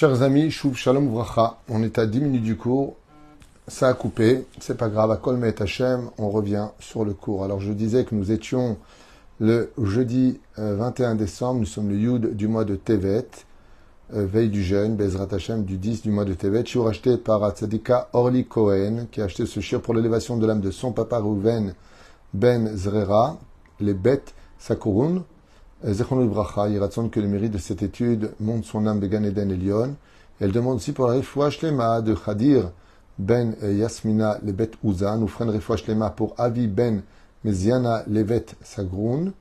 Chers amis, Shuv Shalom Vracha, on est à 10 minutes du cours, ça a coupé, c'est pas grave, à Kol Me'et Hashem, on revient sur le cours. Alors je disais que nous étions le jeudi 21 décembre, nous sommes le Yud du mois de Tevet, veille du jeûne, Bezrat Hashem du 10 du mois de Tevet, shiur acheté par Tzadika Orly Cohen, qui a acheté ce shiur pour l'élévation de l'âme de son papa Reuven Ben Zrera, les bêtes Sakurun, Zechonu Bracha, il raconte que le mérite de cette étude monte son âme de Gan Eden et Lyon. Elle demande aussi pour la Refoua Shlema de Khadir Ben Yasmina Lebet Uza, nous ferons une Refoua Shlema pour Avi Ben Meziana Levet Sagroun,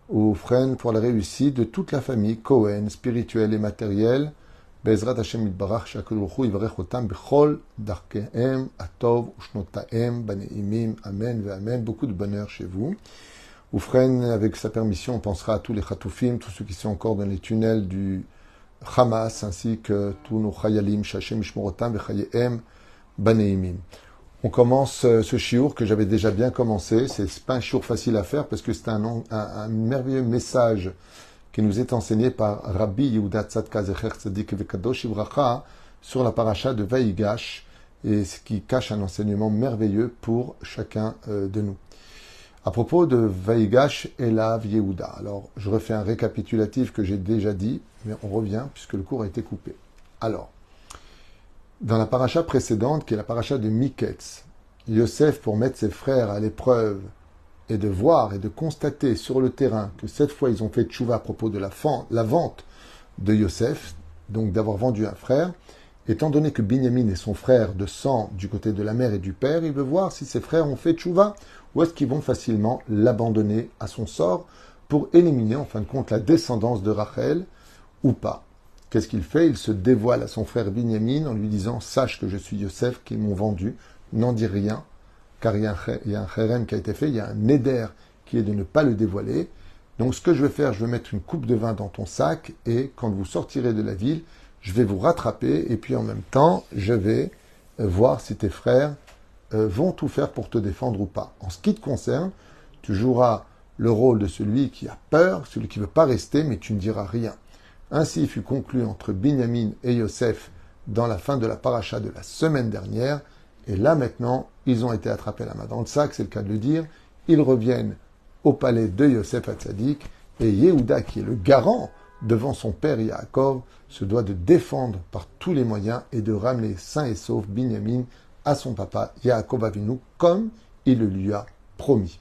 ou ferons pour la réussite de toute la famille Cohen, spirituelle et matérielle. Bezrat Hashem Yitbarach, Shakol Ruchu, Yivarech Otam, Bechol, Darkehem, Atov, Ushnotahem, Baneimim, Amen, ve Amen. Beaucoup de bonheur chez vous. Oufren, avec sa permission, on pensera à tous les Khatoufim, tous ceux qui sont encore dans les tunnels du Hamas, ainsi que tous nos Chayalim, Shachem, Ishmorotam, Vechayehem, Baneimim. On commence ce shiur que j'avais déjà bien commencé. C'est pas un shiur facile à faire parce que c'est un merveilleux message qui nous est enseigné par Rabbi Yehuda Tzadka Zecher Tzadik Vekadosh Ivracha sur la paracha de Vaïgash, et ce qui cache un enseignement merveilleux pour chacun de nous. À propos de Vaïgash Elav Yehuda, alors je refais un récapitulatif que j'ai déjà dit, mais on revient puisque le cours a été coupé. Alors, dans la paracha précédente, qui est la paracha de Miketz, Yosef, pour mettre ses frères à l'épreuve et de voir et de constater sur le terrain que cette fois ils ont fait tchouva à propos de la vente de Yosef, donc d'avoir vendu un frère, étant donné que Binyamin est son frère de sang du côté de la mère et du père, il veut voir si ses frères ont fait tchouva ou est-ce qu'ils vont facilement l'abandonner à son sort pour éliminer en fin de compte la descendance de Rachel ou pas. Qu'est-ce qu'il fait? Il se dévoile à son frère Binyamin en lui disant « Sache que je suis Yosef, qu'ils m'ont vendu, n'en dis rien, car il y a un chérem qui a été fait, il y a un néder qui est de ne pas le dévoiler. Donc ce que je vais faire, je vais mettre une coupe de vin dans ton sac et quand vous sortirez de la ville, je vais vous rattraper et puis en même temps, je vais voir si tes frères vont tout faire pour te défendre ou pas. En ce qui te concerne, tu joueras le rôle de celui qui a peur, celui qui ne veut pas rester, mais tu ne diras rien. » Ainsi fut conclu entre Binyamin et Yosef dans la fin de la paracha de la semaine dernière. Et là maintenant, ils ont été attrapés la main dans le sac, c'est le cas de le dire. Ils reviennent au palais de Yosef Hatzadik et Yehuda, qui est le garant devant son père Yaakov, se doit de défendre par tous les moyens et de ramener sain et sauf Binyamin à son papa Yaakov Avinu, comme il le lui a promis.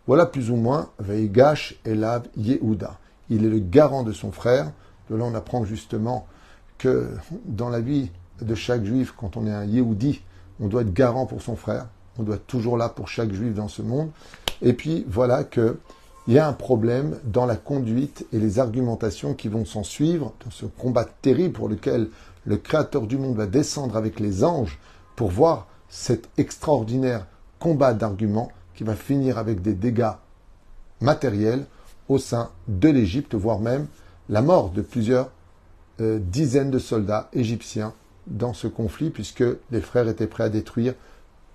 Voilà plus ou moins Vaïgash Elav Yehuda. Il est le garant de son frère. De là, on apprend justement que dans la vie de chaque juif, quand on est un Yehudi, on doit être garant pour son frère. On doit être toujours là pour chaque juif dans ce monde. Et puis, voilà qu'il y a un problème dans la conduite et les argumentations qui vont s'en suivre, dans ce combat terrible pour lequel le Créateur du monde va descendre avec les anges pour voir cet extraordinaire combat d'arguments qui va finir avec des dégâts matériels au sein de l'Égypte, voire même la mort de plusieurs dizaines de soldats égyptiens dans ce conflit, puisque les frères étaient prêts à détruire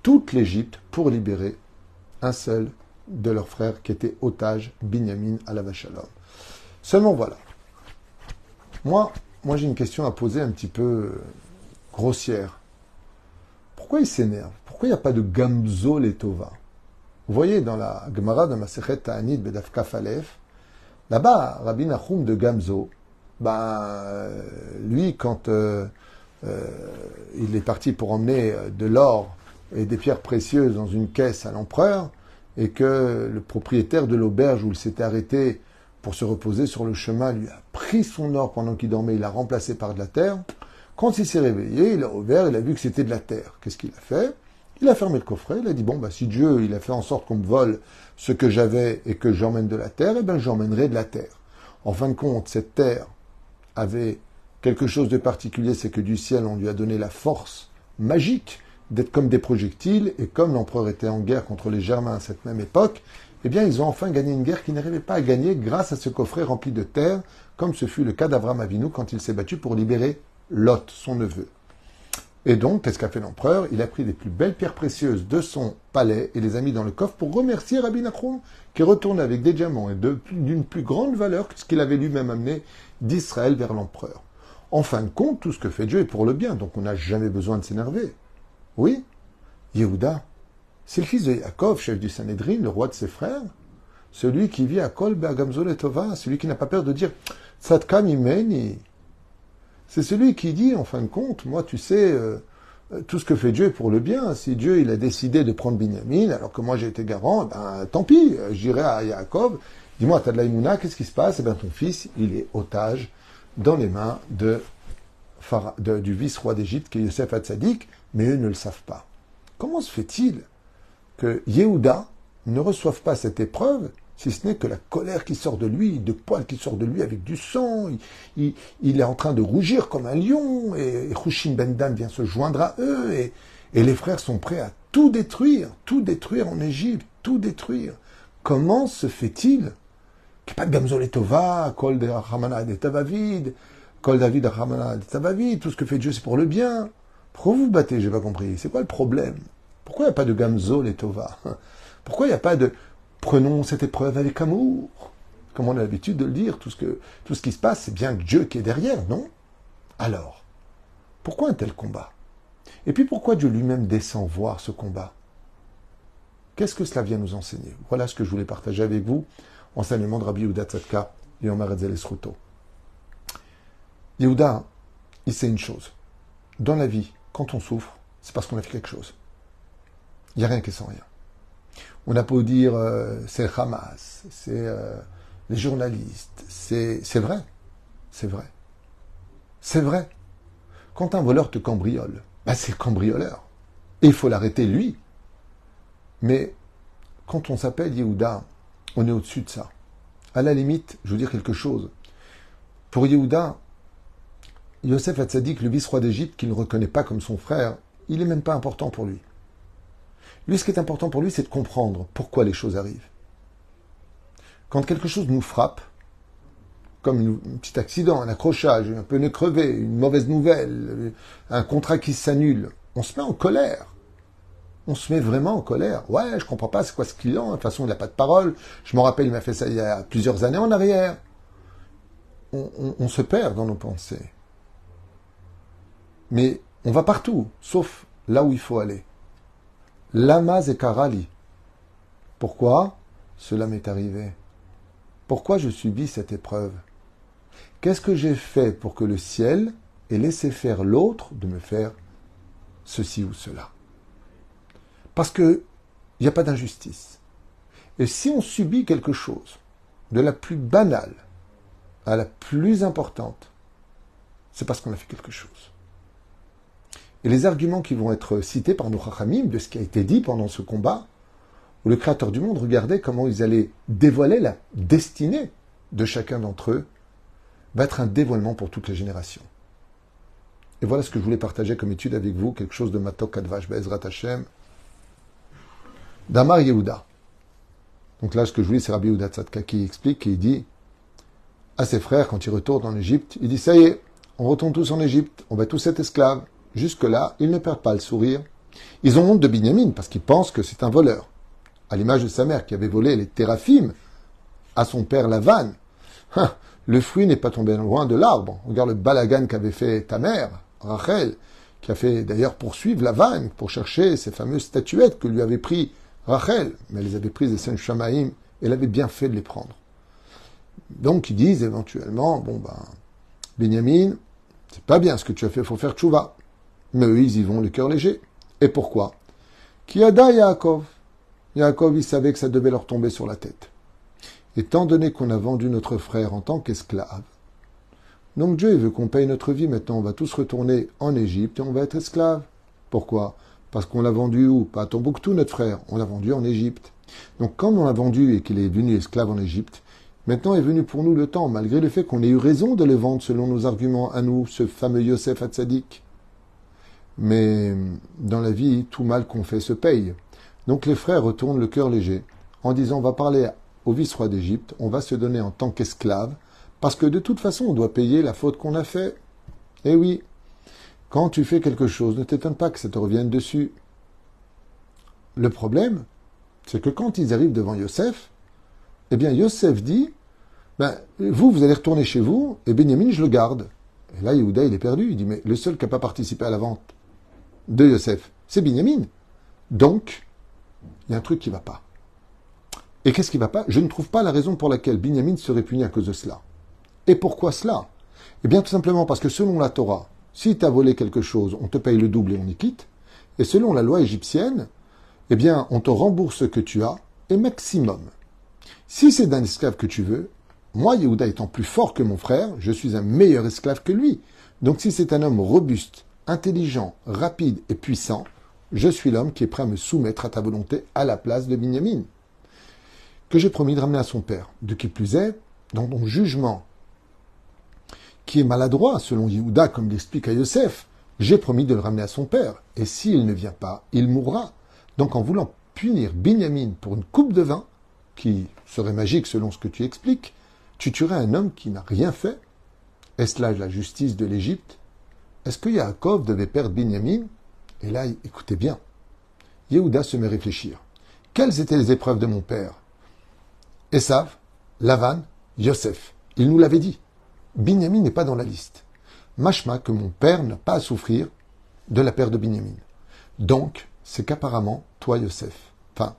toute l'Égypte pour libérer un seul de leurs frères qui était otage, Binyamin alav shalom. Seulement voilà. Moi j'ai une question à poser un petit peu grossière. Pourquoi il s'énerve? Pourquoi il n'y a pas de Gamzo Letova? Vous voyez dans la Gemara de Masechet Ta'anit Bedaf Kaf Aleph, là-bas, Rabbi Nachum de Gamzo, lui, quand il est parti pour emmener de l'or et des pierres précieuses dans une caisse à l'empereur, et que le propriétaire de l'auberge où il s'était arrêté pour se reposer sur le chemin lui a pris son or pendant qu'il dormait, il l'a remplacé par de la terre. Quand il s'est réveillé, il a ouvert, il a vu que c'était de la terre. Qu'est-ce qu'il a fait? Il a fermé le coffret, il a dit, bon, si Dieu, il a fait en sorte qu'on me vole ce que j'avais et que j'emmène de la terre, j'emmènerai de la terre. En fin de compte, cette terre avait quelque chose de particulier, c'est que du ciel, on lui a donné la force magique d'être comme des projectiles, et comme l'empereur était en guerre contre les Germains à cette même époque, ils ont enfin gagné une guerre qu'ils n'arrivaient pas à gagner grâce à ce coffret rempli de terre, comme ce fut le cas d'Avraham Avinu quand il s'est battu pour libérer Lot, son neveu. Et donc, qu'est-ce qu'a fait l'empereur? Il a pris les plus belles pierres précieuses de son palais et les a mis dans le coffre pour remercier Rabbi Nachum, qui est retourné avec des diamants et d'une plus grande valeur que ce qu'il avait lui-même amené d'Israël vers l'empereur. En fin de compte, tout ce que fait Dieu est pour le bien, donc on n'a jamais besoin de s'énerver. Oui, Yehuda, c'est le fils de Yaakov, chef du Sanhédrin, le roi de ses frères, celui qui vit à Kol Be'agamzol et Tova, celui qui n'a pas peur de dire Tzadka mimeni. C'est celui qui dit, en fin de compte, moi, tu sais, tout ce que fait Dieu est pour le bien. Si Dieu, il a décidé de prendre Binyamin, alors que moi, j'ai été garant, ben, tant pis, j'irai à Yaakov. Dis-moi, t'as de la Imouna, qu'est-ce qui se passe? Eh bien, ton fils, il est otage dans les mains du vice-roi d'Égypte, qui est Yosef Hatzadik, mais eux ne le savent pas. Comment se fait-il que Yehuda ne reçoive pas cette épreuve, si ce n'est que la colère qui sort de lui, de poils qui sort de lui avec du sang, il est en train de rougir comme un lion, et Hushim ben Dan vient se joindre à eux, et les frères sont prêts à tout détruire en Égypte, tout détruire. Comment se fait-il qu'il n'y ait pas de Gamzol et Tova, Kol de Ramana et Tavavid, Kol David Ramana et Tavavid, tout ce que fait Dieu c'est pour le bien. Pourquoi vous vous battez, j'ai pas compris. C'est quoi le problème? Pourquoi il n'y a pas de Gamzol et Tova? Pourquoi il n'y a pas de prenons cette épreuve avec amour? Comme on a l'habitude de le dire, tout ce qui se passe, c'est bien Dieu qui est derrière, non? Alors, pourquoi un tel combat? Et puis pourquoi Dieu lui-même descend voir ce combat? Qu'est-ce que cela vient nous enseigner? Voilà ce que je voulais partager avec vous, enseignement de Rabbi Yehuda Tzadka et Omer Etzel Esruto. Yehuda, il sait une chose. Dans la vie, quand on souffre, c'est parce qu'on a fait quelque chose. Il n'y a rien qui est sans rien. On n'a pas à dire c'est le Hamas, c'est les journalistes, c'est vrai. C'est vrai. C'est vrai. Quand un voleur te cambriole, c'est le cambrioleur. Et il faut l'arrêter, lui. Mais quand on s'appelle Yehuda, on est au-dessus de ça. À la limite, je veux dire quelque chose. Pour Yehuda, Yosef Hatzadik, le vice-roi d'Égypte, qu'il ne reconnaît pas comme son frère, il n'est même pas important pour lui. Lui, ce qui est important pour lui, c'est de comprendre pourquoi les choses arrivent. Quand quelque chose nous frappe, comme un petit accident, un accrochage, un pneu crevé, une mauvaise nouvelle, un contrat qui s'annule, on se met en colère. On se met vraiment en colère. Ouais, je comprends pas, c'est quoi ce client? De toute façon, il n'a pas de parole. Je me rappelle, il m'a fait ça il y a plusieurs années en arrière. On se perd dans nos pensées. Mais on va partout, sauf là où il faut aller. Lama Zekarali. Pourquoi cela m'est arrivé? Pourquoi je subis cette épreuve? Qu'est-ce que j'ai fait pour que le ciel ait laissé faire l'autre de me faire ceci ou cela? Parce qu'il n'y a pas d'injustice. Et si on subit quelque chose, de la plus banale à la plus importante, c'est parce qu'on a fait quelque chose. Et les arguments qui vont être cités par nos Chachamim de ce qui a été dit pendant ce combat, où le Créateur du monde regardait comment ils allaient dévoiler la destinée de chacun d'entre eux, va être un dévoilement pour toutes les générations. Et voilà ce que je voulais partager comme étude avec vous, quelque chose de Matok Advash Be'ezrat Hashem, d'Amar Yehuda. Donc là, ce que je voulais, c'est Rabbi Yehuda Tzadka qui explique, et il dit à ses frères, quand ils retournent en Égypte, il dit, ça y est, on retourne tous en Égypte, on va tous être esclaves. Jusque-là, ils ne perdent pas le sourire. Ils ont honte de Binyamin, parce qu'ils pensent que c'est un voleur. À l'image de sa mère, qui avait volé les téraphim à son père Lavan. Le fruit n'est pas tombé loin de l'arbre. Regarde le balagan qu'avait fait ta mère, Rachel, qui a fait d'ailleurs poursuivre Lavan pour chercher ces fameuses statuettes que lui avait pris Rachel. Mais elle les avait prises des Sen Shamaïm, et elle avait bien fait de les prendre. Donc ils disent éventuellement, Binyamin, c'est pas bien ce que tu as fait, il faut faire tchouva. Mais eux, ils y vont le cœur léger. Et pourquoi? Kiada Yaakov. Yaakov, il savait que ça devait leur tomber sur la tête. Étant donné qu'on a vendu notre frère en tant qu'esclave, donc Dieu il veut qu'on paye notre vie. Maintenant, on va tous retourner en Égypte et on va être esclaves. Pourquoi? Parce qu'on l'a vendu où? Pas à Tombouctou, notre frère. On l'a vendu en Égypte. Donc, quand on l'a vendu et qu'il est devenu esclave en Égypte, maintenant est venu pour nous le temps, malgré le fait qu'on ait eu raison de le vendre selon nos arguments à nous, ce fameux Yosef Hatzadik. Mais dans la vie, tout mal qu'on fait se paye. Donc les frères retournent le cœur léger, en disant on va parler au vice-roi d'Égypte, on va se donner en tant qu'esclave, parce que de toute façon on doit payer la faute qu'on a fait. Eh oui, quand tu fais quelque chose, ne t'étonne pas que ça te revienne dessus. Le problème, c'est que quand ils arrivent devant Yosef, eh bien Yosef dit, vous allez retourner chez vous, et Binyamin, je le garde. Et là, Yehuda, il est perdu. Il dit, mais le seul qui n'a pas participé à la vente de Yosef, c'est Binyamin. Donc, il y a un truc qui ne va pas. Et qu'est-ce qui ne va pas? Je ne trouve pas la raison pour laquelle Binyamin serait puni à cause de cela. Et pourquoi cela? Eh bien, tout simplement parce que selon la Torah, si tu as volé quelque chose, on te paye le double et on y quitte. Et selon la loi égyptienne, eh bien, on te rembourse ce que tu as, et maximum. Si c'est d'un esclave que tu veux, moi, Yehuda étant plus fort que mon frère, je suis un meilleur esclave que lui. Donc si c'est un homme robuste, intelligent, rapide et puissant, je suis l'homme qui est prêt à me soumettre à ta volonté à la place de Binyamin, que j'ai promis de ramener à son père. De qui plus est, dans ton jugement, qui est maladroit, selon Yehuda, comme l'explique à Yosef, j'ai promis de le ramener à son père. Et s'il ne vient pas, il mourra. Donc en voulant punir Binyamin pour une coupe de vin, qui serait magique selon ce que tu expliques, tu tuerais un homme qui n'a rien fait. Est-ce là la justice de l'Égypte? Est-ce que Yaakov devait perdre Binyamin? Et là, écoutez bien. Yehuda se met à réfléchir. Quelles étaient les épreuves de mon père? Esav, Lavan, Yosef. Il nous l'avait dit. Binyamin n'est pas dans la liste. Mashma que mon père n'a pas à souffrir de la perte de Binyamin. Donc, c'est qu'apparemment, toi, Yosef, enfin,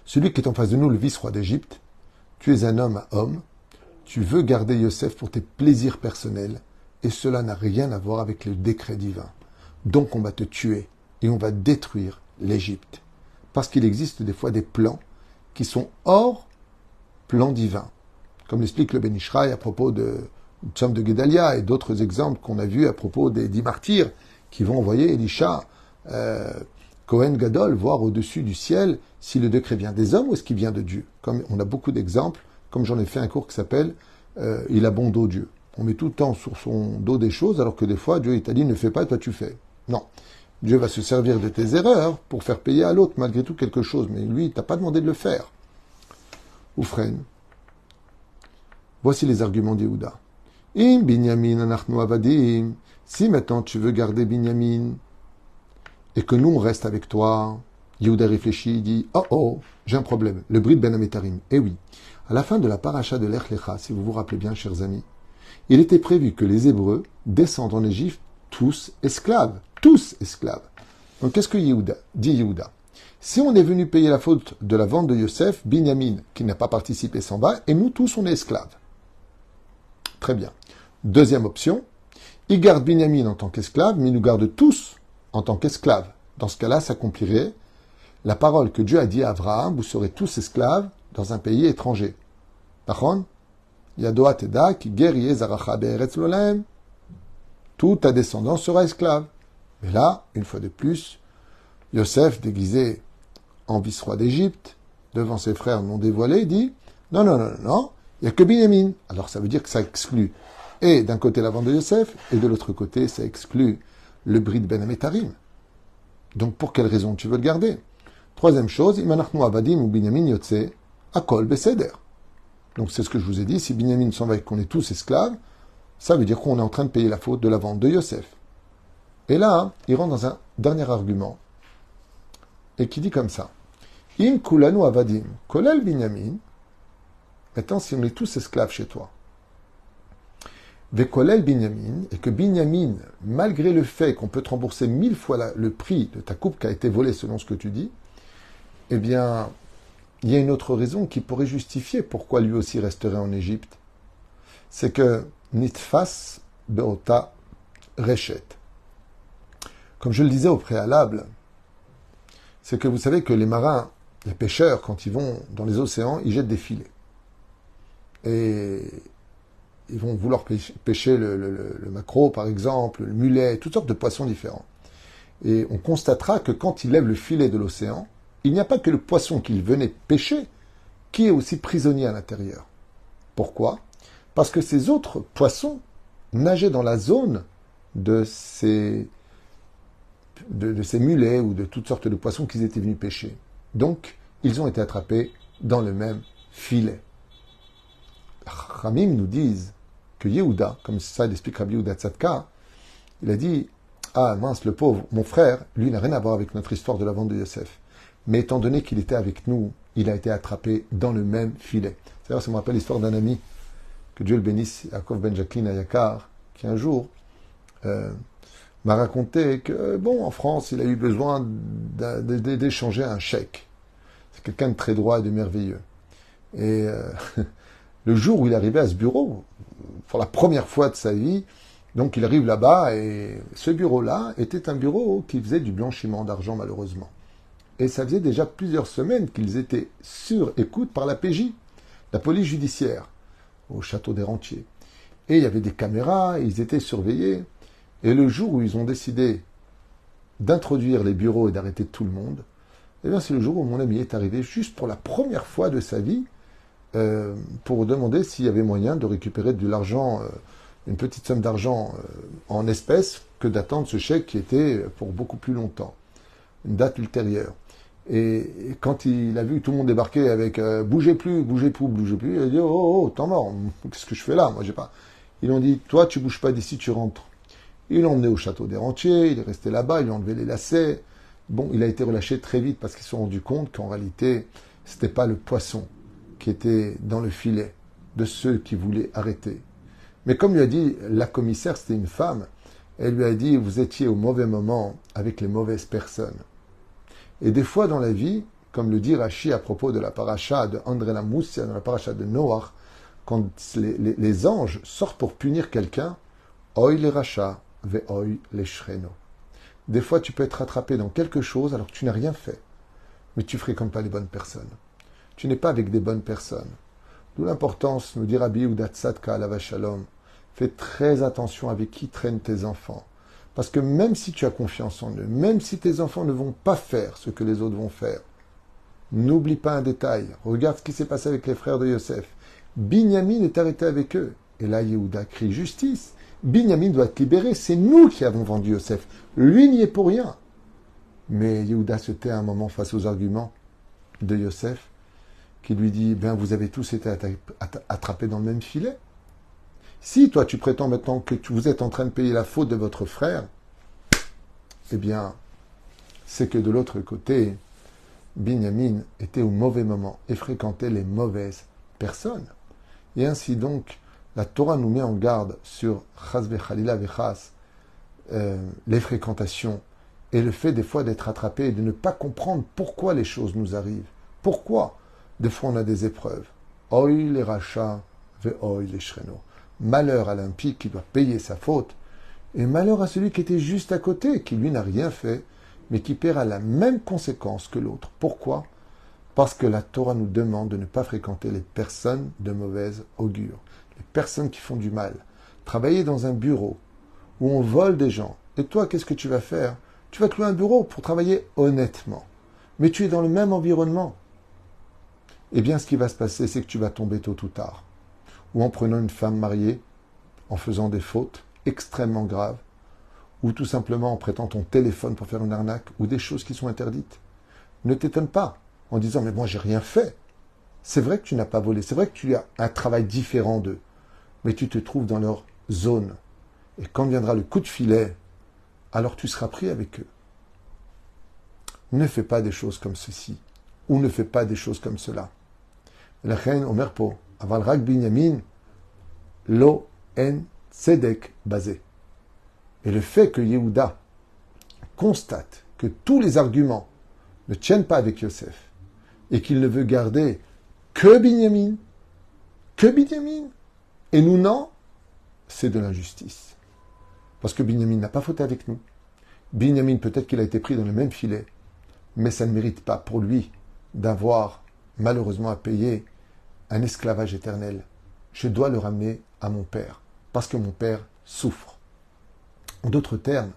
celui qui est en face de nous, le vice-roi d'Égypte, tu es un homme à homme, tu veux garder Yosef pour tes plaisirs personnels, et cela n'a rien à voir avec le décret divin. Donc on va te tuer, et on va détruire l'Égypte. Parce qu'il existe des fois des plans qui sont hors plan divin. Comme l'explique le Ben Ishraï à propos de Tzom de Gedalia et d'autres exemples qu'on a vus à propos des 10 martyrs qui vont envoyer Elisha, Kohen Gadol, voir au-dessus du ciel si le décret vient des hommes ou est-ce qu'il vient de Dieu. Comme on a beaucoup d'exemples, comme j'en ai fait un cours qui s'appelle Il a bon dos Dieu. On met tout le temps sur son dos des choses alors que des fois Dieu t'a dit ne fais pas et toi tu fais. Non. Dieu va se servir de tes erreurs pour faire payer à l'autre malgré tout quelque chose, mais lui, il t'a pas demandé de le faire. Oufren. Voici les arguments d'Yehuda. In Binyamin anachnu avadim. Si maintenant tu veux garder Binyamin et que nous on reste avec toi, Yehuda réfléchit, il dit oh, j'ai un problème. Le Brit Ben Ametarim. Eh oui, à la fin de la paracha de l'Ech Lecha, si vous vous rappelez bien, chers amis, il était prévu que les Hébreux descendent en Égypte tous esclaves. Tous esclaves. Donc qu'est-ce que dit Yehuda? Si on est venu payer la faute de la vente de Yosef, Binyamin, qui n'a pas participé, s'en va, et nous tous on est esclaves. Très bien. Deuxième option, il garde Binyamin en tant qu'esclave, mais il nous garde tous en tant qu'esclaves. Dans ce cas-là, s'accomplirait la parole que Dieu a dit à Abraham, vous serez tous esclaves dans un pays étranger. Pachon, Yadoa Teda, qui guerrier Zaracha Be'eretz Lolem, toute ta descendance sera esclave. Mais là, une fois de plus, Yosef, déguisé en vice-roi d'Égypte, devant ses frères non dévoilés, dit non, il n'y a que Binyamin. Alors ça veut dire que ça exclut, et d'un côté la vente de Yosef, et de l'autre côté, ça exclut le Brit Ben Ametarim. Donc pour quelle raison tu veux le garder? Troisième chose, Imanachnu Avadim ou Binyamin Yotze, Akol Beseder. Donc c'est ce que je vous ai dit, si Binyamin s'en va et qu'on est tous esclaves, ça veut dire qu'on est en train de payer la faute de la vente de Yosef. Et là, il rentre dans un dernier argument, et qui dit comme ça. Im kulanu avadim, kolel Binyamin. Maintenant, si on est tous esclaves chez toi, ve kolel Binyamin, et que Binyamin, malgré le fait qu'on peut te rembourser 1000 fois le prix de ta coupe qui a été volée selon ce que tu dis, eh bien, il y a une autre raison qui pourrait justifier pourquoi lui aussi resterait en Égypte. C'est que nitfas beota reshet. Comme je le disais au préalable, c'est que vous savez que les marins, les pêcheurs, quand ils vont dans les océans, ils jettent des filets. Et ils vont vouloir pêcher le maquereau, par exemple, le mulet, toutes sortes de poissons différents. Et on constatera que quand ils lèvent le filet de l'océan, il n'y a pas que le poisson qu'ils venaient pêcher qui est aussi prisonnier à l'intérieur. Pourquoi? Parce que ces autres poissons nageaient dans la zone de ces mulets ou de toutes sortes de poissons qu'ils étaient venus pêcher. Donc, ils ont été attrapés dans le même filet. Ramim nous disent que Yehuda, comme ça l'explique Rabbi Yehuda Tzadka, il a dit « Ah mince, le pauvre, mon frère, lui n'a rien à voir avec notre histoire de la vente de Yosef. Mais étant donné qu'il était avec nous, il a été attrapé dans le même filet. » C'est-à-dire, ça me rappelle l'histoire d'un ami, que Dieu le bénisse, Yaakov Ben Jacqueline à Yakar, qui un jour m'a raconté que, en France, il a eu besoin d'échanger un chèque. C'est quelqu'un de très droit et de merveilleux. Et le jour où il arrivait à ce bureau, pour la première fois de sa vie, donc il arrive là-bas et ce bureau-là était un bureau qui faisait du blanchiment d'argent malheureusement. Et ça faisait déjà plusieurs semaines qu'ils étaient sur écoute par la PJ, la police judiciaire, au château des Rentiers. Et il y avait des caméras, ils étaient surveillés. Et le jour où ils ont décidé d'introduire les bureaux et d'arrêter tout le monde, eh bien c'est le jour où mon ami est arrivé juste pour la première fois de sa vie pour demander s'il y avait moyen de récupérer de l'argent, une petite somme d'argent en espèces que d'attendre ce chèque qui était pour beaucoup plus longtemps, une date ultérieure. Et quand il a vu tout le monde débarquer avec bougez plus, il a dit oh, temps mort, qu'est-ce que je fais là? Moi j'ai pas. Ils ont dit toi tu bouges pas d'ici, tu rentres. Ils l'ont emmené au château des Rentiers, il est resté là-bas, ils lui ont enlevé les lacets. Bon, il a été relâché très vite parce qu'ils se sont rendus compte qu'en réalité, c'était pas le poisson qui était dans le filet de ceux qui voulaient arrêter. Mais comme lui a dit la commissaire, c'était une femme, elle lui a dit vous étiez au mauvais moment avec les mauvaises personnes. Et des fois dans la vie, comme le dit Rashi à propos de la paracha de André Lamoussia, dans la paracha de Noach, quand les anges sortent pour punir quelqu'un, Oy les rachas, ve oy les shreno. Des fois, tu peux être attrapé dans quelque chose alors que tu n'as rien fait, mais tu ne fréquentes pas les bonnes personnes. Tu n'es pas avec des bonnes personnes. D'où l'importance, nous dit Rabbi Yehuda Tzadka alava shalom, fais très attention avec qui traînent tes enfants. Parce que même si tu as confiance en eux, même si tes enfants ne vont pas faire ce que les autres vont faire, n'oublie pas un détail. Regarde ce qui s'est passé avec les frères de Yosef. Binyamin est arrêté avec eux. Et là, Yehuda crie justice. Binyamin doit être libéré. C'est nous qui avons vendu Yosef. Lui n'y est pour rien. Mais Yehuda se tait un moment face aux arguments de Yosef, qui lui dit, vous avez tous été attrapés dans le même filet. Si toi tu prétends maintenant que vous êtes en train de payer la faute de votre frère, eh bien, c'est que de l'autre côté, Binyamin était au mauvais moment et fréquentait les mauvaises personnes. Et ainsi donc, la Torah nous met en garde sur Chas v'Chalila v'Chas, les fréquentations et le fait des fois d'être attrapé et de ne pas comprendre pourquoi les choses nous arrivent. Pourquoi des fois on a des épreuves. Oy les rachas ve'oy les shreno. Malheur à l'impie qui doit payer sa faute, et malheur à celui qui était juste à côté, qui lui n'a rien fait, mais qui paiera la même conséquence que l'autre. Pourquoi? Parce que la Torah nous demande de ne pas fréquenter les personnes de mauvaise augure, les personnes qui font du mal. Travailler dans un bureau où on vole des gens, et toi, qu'est-ce que tu vas faire? Tu vas te louer un bureau pour travailler honnêtement, mais tu es dans le même environnement. Eh bien, ce qui va se passer, c'est que tu vas tomber tôt ou tard. Ou en prenant une femme mariée, en faisant des fautes extrêmement graves, ou tout simplement en prêtant ton téléphone pour faire une arnaque, ou des choses qui sont interdites. Ne t'étonne pas en disant « mais moi j'ai rien fait ». C'est vrai que tu n'as pas volé, c'est vrai que tu as un travail différent d'eux, mais tu te trouves dans leur zone. Et quand viendra le coup de filet, alors tu seras pris avec eux. Ne fais pas des choses comme ceci, ou ne fais pas des choses comme cela. La reine Omer Po, aval rak binyamin, lo en tzedek basé. Et le fait que Yehuda constate que tous les arguments ne tiennent pas avec Yosef, et qu'il ne veut garder que Binyamin, et nous non, c'est de l'injustice. Parce que Binyamin n'a pas fauté avec nous. Binyamin, peut-être qu'il a été pris dans le même filet, mais ça ne mérite pas pour lui d'avoir malheureusement à payer un esclavage éternel. Je dois le ramener à mon père, parce que mon père souffre. En d'autres termes,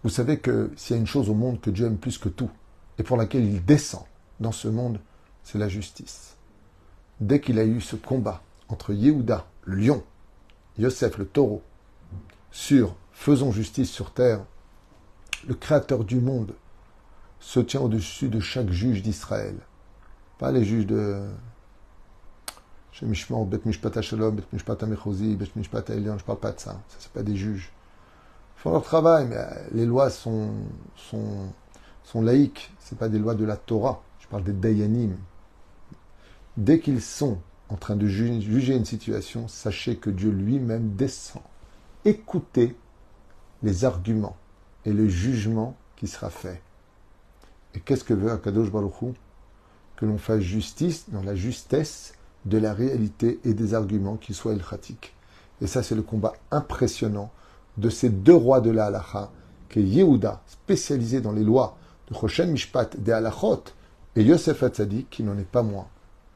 vous savez que s'il y a une chose au monde que Dieu aime plus que tout, et pour laquelle il descend dans ce monde, c'est la justice. Dès qu'il a eu ce combat entre Yehuda, le lion, Yosef, le taureau, sur faisons justice sur terre, le créateur du monde se tient au-dessus de chaque juge d'Israël. Pas les juges de chez Mishmor, Bet Mishpat HaShalom, Bet Mishpat HaMechozi, Bet Mishpat HaElyon, je parle pas de ça. Ça, c'est pas des juges. Ils font leur travail, mais les lois sont laïques. C'est pas des lois de la Torah. Je parle des Dayanim. Dès qu'ils sont en train de juger une situation, sachez que Dieu lui-même descend écouter les arguments et le jugement qui sera fait. Et qu'est-ce que veut Akadosh Baruch Hu? Que l'on fasse justice dans la justesse de la réalité et des arguments qui soient elchatiques. Et ça, c'est le combat impressionnant de ces deux rois de la halacha, qui est Yehuda, spécialisé dans les lois de Choshen Mishpat, des halachot, et Yosef Hatzadik, qui n'en est pas moins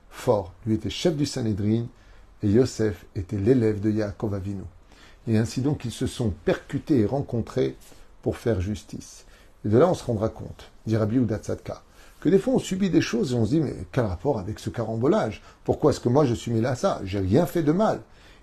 fort. Lui était chef du Sanhédrin, et Yosef était l'élève de Yaakov Avinu. Et ainsi donc, ils se sont percutés et rencontrés pour faire justice. Et de là, on se rendra compte, dit Rabbi Yehuda Tzadka, que des fois, on subit des choses et on se dit, mais quel rapport avec ce carambolage? Pourquoi est-ce que moi, je suis mêlé à ça? J'ai rien fait de mal.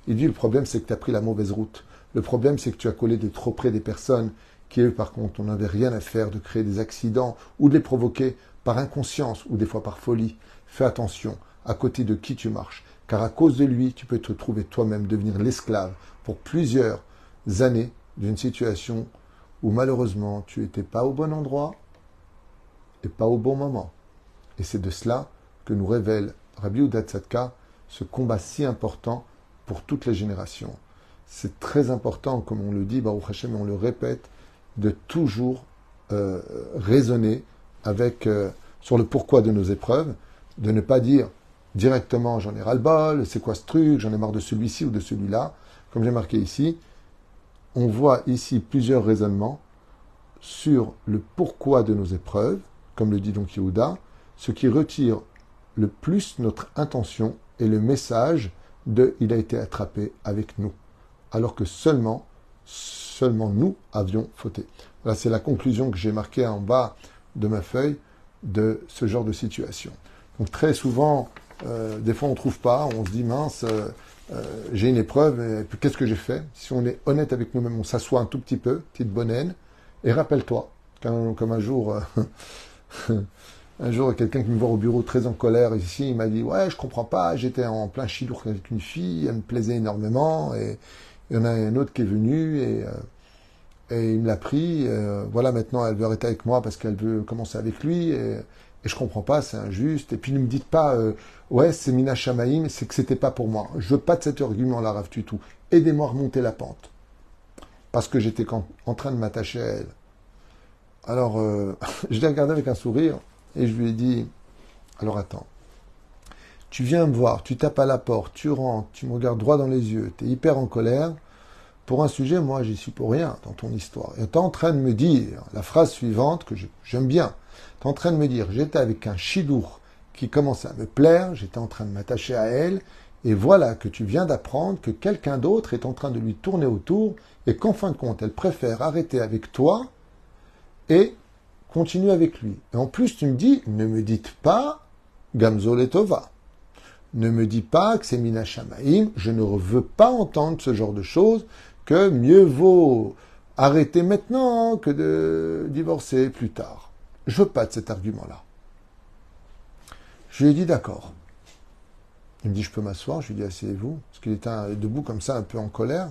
Il dit, le problème, c'est que tu as pris la mauvaise route. Le problème, c'est que tu as collé de trop près des personnes qui, eux, par contre, on n'avait rien à faire de créer des accidents ou de les provoquer par inconscience ou des fois par folie. Fais attention à côté de qui tu marches, car à cause de lui, tu peux te trouver toi-même devenir l'esclave pour plusieurs années d'une situation où malheureusement tu n'étais pas au bon endroit et pas au bon moment. Et c'est de cela que nous révèle Rabbi Yehuda Tzadka ce combat si important pour toutes les générations. C'est très important, comme on le dit, Baruch Hashem, et on le répète, de toujours raisonner avec, sur le pourquoi de nos épreuves, de ne pas dire directement j'en ai ras-le-bol, c'est quoi ce truc, j'en ai marre de celui-ci ou de celui-là. Comme j'ai marqué ici, on voit ici plusieurs raisonnements sur le pourquoi de nos épreuves, comme le dit donc Yehuda, ce qui retire le plus notre intention et le message de « il a été attrapé avec nous », alors que seulement nous avions fauté. Voilà, c'est la conclusion que j'ai marquée en bas de ma feuille de ce genre de situation. Donc très souvent, des fois on ne trouve pas, on se dit mince, j'ai une épreuve, et puis qu'est-ce que j'ai fait? Si on est honnête avec nous-mêmes, on s'assoit un tout petit peu, petite bonne haine, et rappelle-toi, comme un jour, un jour, quelqu'un qui me voit au bureau très en colère ici, il m'a dit « Ouais, je comprends pas, j'étais en plein chidour avec une fille, elle me plaisait énormément, et il y en a un autre qui est venu, et il me l'a pris, voilà, maintenant elle veut arrêter avec moi parce qu'elle veut commencer avec lui, et je comprends pas, c'est injuste. Et puis ne me dites pas, ouais, c'est Mina Shamaïm, c'est que c'était pas pour moi. Je veux pas de cet argument-là, Rav Tutu. Aidez-moi à remonter la pente. Parce que j'étais en train de m'attacher à elle. Alors, je l'ai regardé avec un sourire, et je lui ai dit, alors attends, tu viens me voir, tu tapes à la porte, tu rentres, tu me regardes droit dans les yeux, tu es hyper en colère. Pour un sujet, moi, j'y suis pour rien dans ton histoire. Et tu es en train de me dire la phrase suivante que j'aime bien. Tu es en train de me dire, j'étais avec un chidour qui commençait à me plaire, j'étais en train de m'attacher à elle, et voilà que tu viens d'apprendre que quelqu'un d'autre est en train de lui tourner autour, et qu'en fin de compte, elle préfère arrêter avec toi et continuer avec lui. Et en plus, tu me dis, ne me dites pas Gamzo Letova. Ne me dis pas que c'est Mina Shamaïm, je ne veux pas entendre ce genre de choses, que mieux vaut arrêter maintenant que de divorcer plus tard. Je veux pas de cet argument-là. Je lui ai dit d'accord. Il me dit, je peux m'asseoir? Je lui ai dit, asseyez-vous. Parce qu'il était debout comme ça, un peu en colère.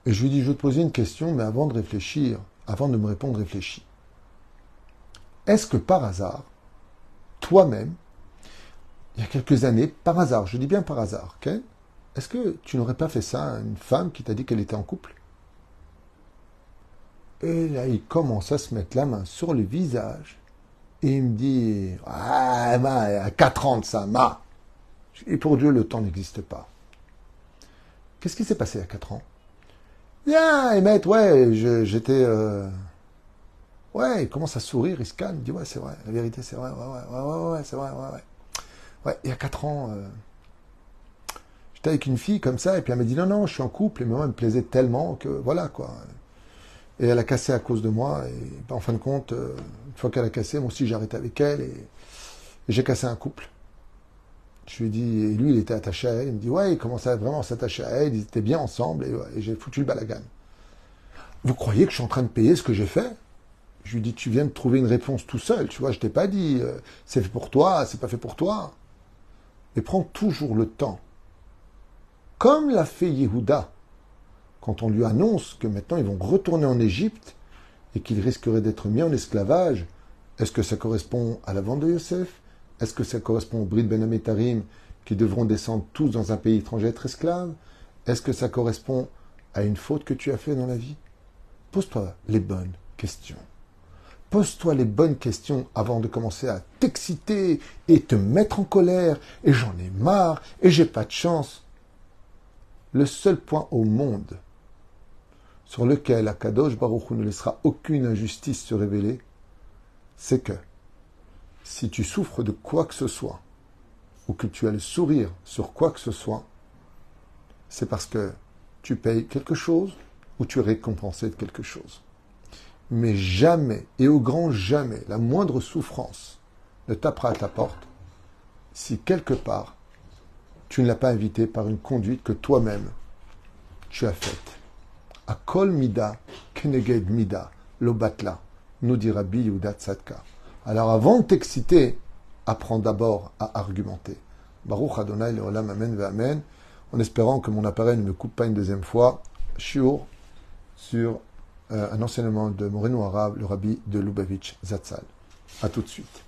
Et je lui ai dit, je vais te poser une question, mais avant de réfléchir, avant de me répondre, réfléchis. Est-ce que par hasard, toi-même, il y a quelques années, par hasard, je dis bien par hasard, ok? Est-ce que tu n'aurais pas fait ça à une femme qui t'a dit qu'elle était en couple? Et là, il commence à se mettre la main sur le visage et il me dit, ah, à 4 ans de ça, et pour Dieu, le temps n'existe pas. Qu'est-ce qui s'est passé à 4 ans? Bien, Emmett, ouais, j'étais... Ouais, il commence à sourire, il se calme, il dit, ouais, c'est vrai, la vérité, c'est vrai, ouais, c'est vrai, ouais. Ouais, il y a 4 ans, j'étais avec une fille comme ça, et puis elle m'a dit, non, je suis en couple, et moi, elle me plaisait tellement que, voilà, quoi. Et elle a cassé à cause de moi, et en fin de compte, une fois qu'elle a cassé, moi aussi, j'ai arrêté avec elle, et j'ai cassé un couple. Je lui ai dit, et lui, il était attaché à elle, il me dit, ouais, il commençait à vraiment s'attacher à elle, ils étaient bien ensemble, et j'ai foutu le balagan. Vous croyez que je suis en train de payer ce que j'ai fait? Je lui dis, tu viens de trouver une réponse tout seul, tu vois, je t'ai pas dit, c'est fait pour toi, c'est pas fait pour toi. Mais prends toujours le temps. Comme l'a fait Yehuda, quand on lui annonce que maintenant ils vont retourner en Égypte et qu'ils risqueraient d'être mis en esclavage, est-ce que ça correspond à la vente de Yosef? Est-ce que ça correspond au Brit Ben Ametarim qui devront descendre tous dans un pays étranger être esclaves? Est-ce que ça correspond à une faute que tu as fait dans la vie? Pose-toi les bonnes questions. Pose-toi les bonnes questions avant de commencer à t'exciter et te mettre en colère. Et j'en ai marre et j'ai pas de chance. Le seul point au monde sur lequel Akadosh Baruch Hu ne laissera aucune injustice se révéler, c'est que si tu souffres de quoi que ce soit, ou que tu as le sourire sur quoi que ce soit, c'est parce que tu payes quelque chose ou tu es récompensé de quelque chose. Mais jamais, et au grand jamais, la moindre souffrance ne tapera à ta porte si quelque part tu ne l'as pas invité par une conduite que toi-même tu as faite. Akol mida keneged mida lo batla, nous dit Rabbi Yehuda Tzadka. Alors avant de t'exciter, apprends d'abord à argumenter. Baruch Adonai leolam amen ve'amen. En espérant que mon appareil ne me coupe pas une deuxième fois, shiur sur un enseignement de Moreno Arabe, le Rabbi de Lubavitch Zatzal. A tout de suite.